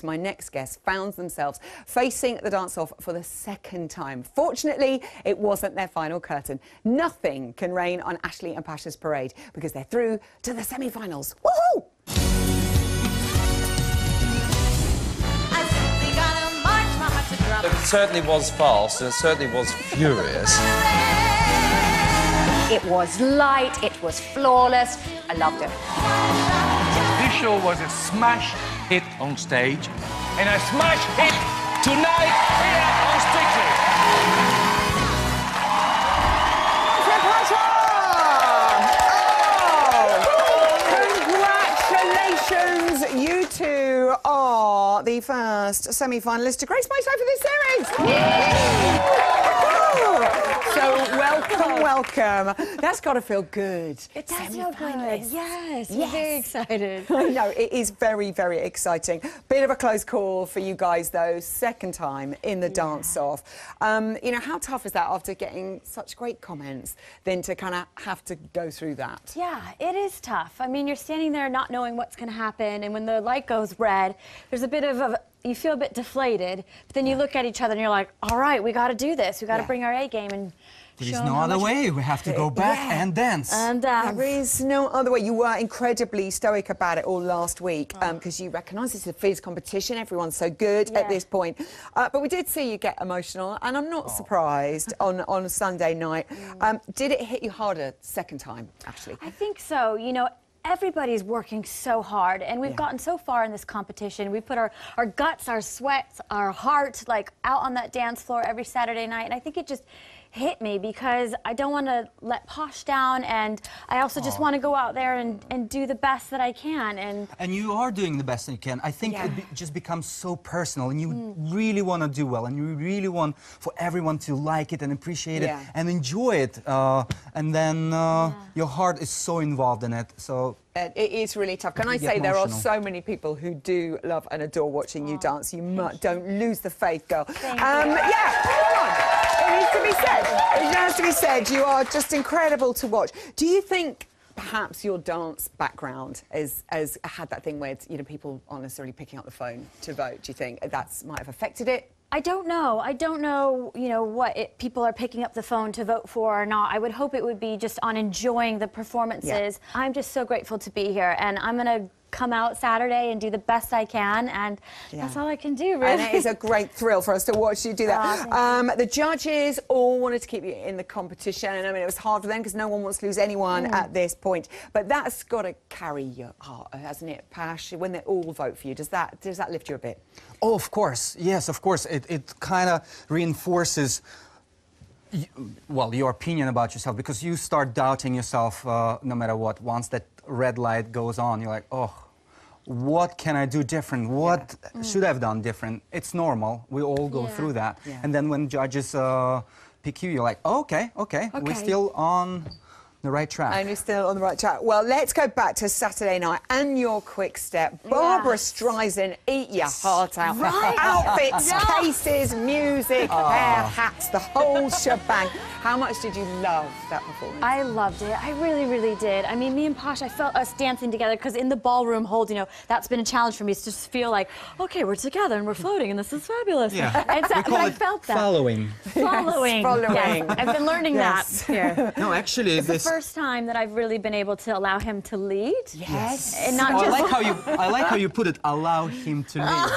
My next guest found themselves facing the dance-off for the second time. Fortunately, it wasn't their final curtain. Nothing can rain on Ashley and Pasha's parade because they're through to the semi-finals. Woohoo! It certainly was fast, and it certainly was furious. It was light, it was flawless. I loved it. This show was a smash hit on stage and a smash hit tonight here on Strictly. Congratulations! You two are the first semi-finalists to grace my show for this series. So welcome. That's got to feel good. It does feel good. Yes, we're very excited. I know, it is very, very exciting. Bit of a close call for you guys, though. Second time in the dance-off. You know, how tough is that after getting such great comments, then to kind of have to go through that? Yeah, it is tough. I mean, you're standing there not knowing what's going to happen, and when the light goes red, there's a bit of you feel a bit deflated, but then you look at each other and you're like, all right, we got to do this. We got to bring our A game and there is no other way. We have to go back and dance. And there is no other way. You were incredibly stoic about it all last week because you recognise it's a fierce competition. Everyone's so good at this point. But we did see you get emotional, and I'm not surprised on a Sunday night. Did it hit you harder second time, Ashley? I think so. You know, everybody's working so hard, and we've gotten so far in this competition. We put our guts, our sweat, our heart, like, out on that dance floor every Saturday night, and I think it just hit me because I don't want to let Posh down, and I also just want to go out there and do the best that I can. And you are doing the best that you can. I think it just becomes so personal, and you really want to do well, and you really want for everyone to like it and appreciate it and enjoy it. And then your heart is so involved in it. So it is really tough. Can I say there are so many people who do love and adore watching you dance. You don't lose the faith, girl. Yeah, come on. It needs to be said. It has to be said. You are just incredible to watch. Do you think perhaps your dance background has had that thing where people aren't necessarily picking up the phone to vote? Do you think that might have affected it? I don't know. I don't know, what people are picking up the phone to vote for or not. I would hope it would be just on enjoying the performances. I'm just so grateful to be here, and I'm going to come out Saturday and do the best I can, and that's all I can do, really. And it is a great thrill for us to watch you do that. The judges all wanted to keep you in the competition, and I mean, it was hard for them because no one wants to lose anyone at this point. But that's got to carry your heart, hasn't it, Pash? When they all vote for you, does that lift you a bit? Oh, of course. Yes, of course. It kind of reinforces your opinion about yourself, because you start doubting yourself no matter what. Once that red light goes on, you're like, oh, what can I do different? What should I have done different? It's normal. We all go through that. And then when judges pick you, you're like, oh, okay, we're still on the right track. And you're still on the right track. Well, let's go back to Saturday night and your quick step. Barbara Streisand, eat your heart out. Outfits, cases, music, hair, hats, the whole shebang. How much did you love that performance? I loved it. I really, really did. I mean, me and Posh, I felt us dancing together because in the ballroom hold, that's been a challenge for me, is to just feel like, okay, we're together and we're floating and this is fabulous. And so, but I felt that. Following. Following. Yes, I've been learning that here. No, actually, it's the first time that I've really been able to allow him to lead. Yes. And not just... I like how you put it, allow him to lead.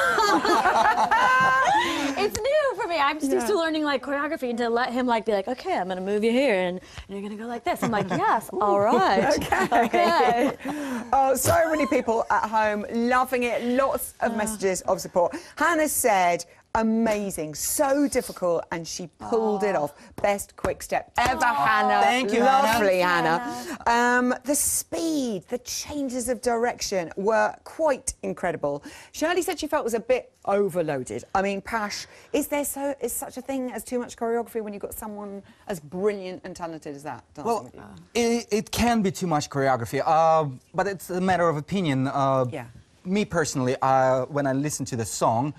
It's new for me. I'm just used to learning choreography, and to let him be like, okay, I'm gonna move you here and you're gonna go like this. I'm like, yes, all right. Okay. Oh, so many people at home loving it. Lots of messages of support. Hannah said, amazing, so difficult, and she pulled it off. Best quick step ever, Hannah. Thank you, Lovely, Hannah. The speed, the changes of direction were quite incredible. Shirley said she felt it was a bit overloaded. I mean, Pash, is such a thing as too much choreography when you've got someone as brilliant and talented as that? Well, it can be too much choreography, but it's a matter of opinion. me personally, when I listened to the song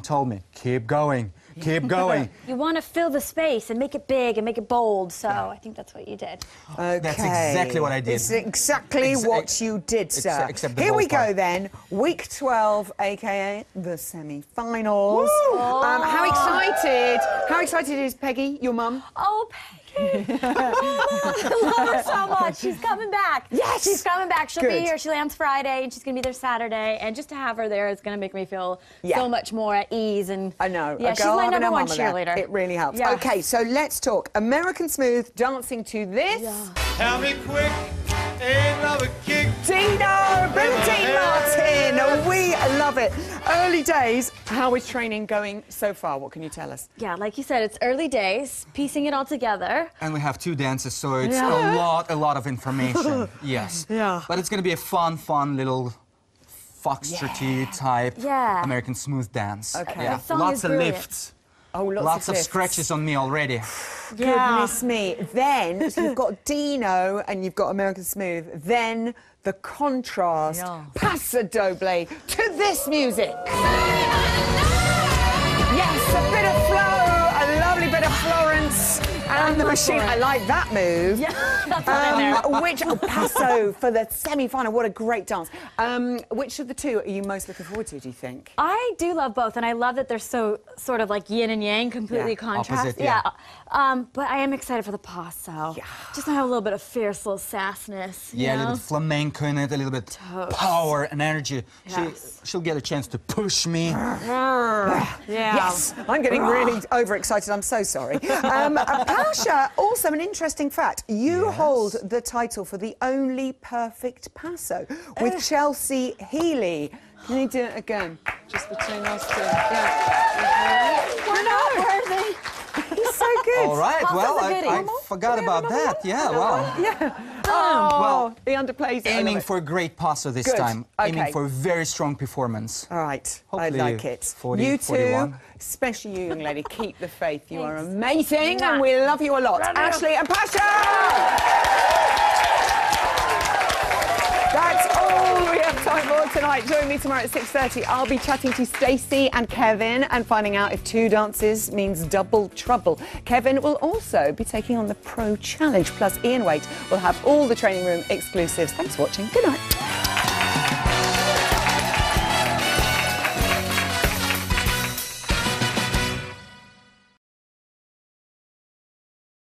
told me, keep going, keep going. You want to fill the space and make it big and make it bold, so I think that's what you did. Okay. That's exactly what I did. It's exactly what you did, sir. Except the Here we bold part. go then. Week 12, aka the semi-finals. How excited? How excited is Peggy, your mum? Oh, Peggy. I love her so much. She's coming back. Yes! She's coming back. She'll Good. be here. She lands Friday, and she's going to be there Saturday. And just to have her there is going to make me feel Yeah. so much more at ease. And I know. Yeah, a she's girl my having number a one mama there. cheerleader. It really helps. Yeah. Okay, so let's talk. American Smooth dancing to this. Tell me quick, another kick. Dino, Boom Dean Martin. We love it. Early days. How is training going so far? What can you tell us? Yeah, like you said, it's early days, piecing it all together. And we have 2 dances, so it's a lot of information. Yes. Yeah. But it's going to be a fun little foxtrotty type American Smooth dance. Okay. Yeah. The song Lots is of brilliant. lifts. Oh, Lots of lifts. scratches on me already. Goodness me. Then, so you've got Dino and you've got American Smooth. Then the contrast. Pasha Ashley to this music. Yes, a bit of flow, a lovely bit of Florence. And the machine. I like that move. Yeah, that's what in there. Paso for the semi-final. What a great dance. Which of the two are you most looking forward to, do you think? I do love both, and I love that they're so sort of like yin and yang, completely contrast. Opposite, yeah. But I am excited for the paso. Yeah. Just to have a little bit of fierce little sassness. Yeah, a you little know? bit flamenco in it, a little bit Totes. power and energy. Yes. She'll get a chance to push me. Yeah. Yes, I'm getting really overexcited. I'm so sorry. Pasha, also an interesting fact. You hold the title for the only perfect paso with Chelsea Healy. Can you do it again? Just between us two. Yeah. We're not worthy. He's so good. All right, Paso's well, a goodie. I forgot about that. Yeah, well. Yeah. Oh, Well, he underplays it. I love Aiming it. for a great paso this Good. time. Okay. Aiming for a very strong performance. All right, Hopefully I like it. 40, you two, 41. especially you, young lady, keep the faith. You are Thanks. amazing, and we love you a lot. Ashley and Pasha! That's all we have time for tonight. Join me tomorrow at 6:30. I'll be chatting to Stacey and Kevin and finding out if 2 dances means double trouble. Kevin will also be taking on the Pro Challenge. Plus, Ian Waite will have all the training room exclusives. Thanks for watching. Good night.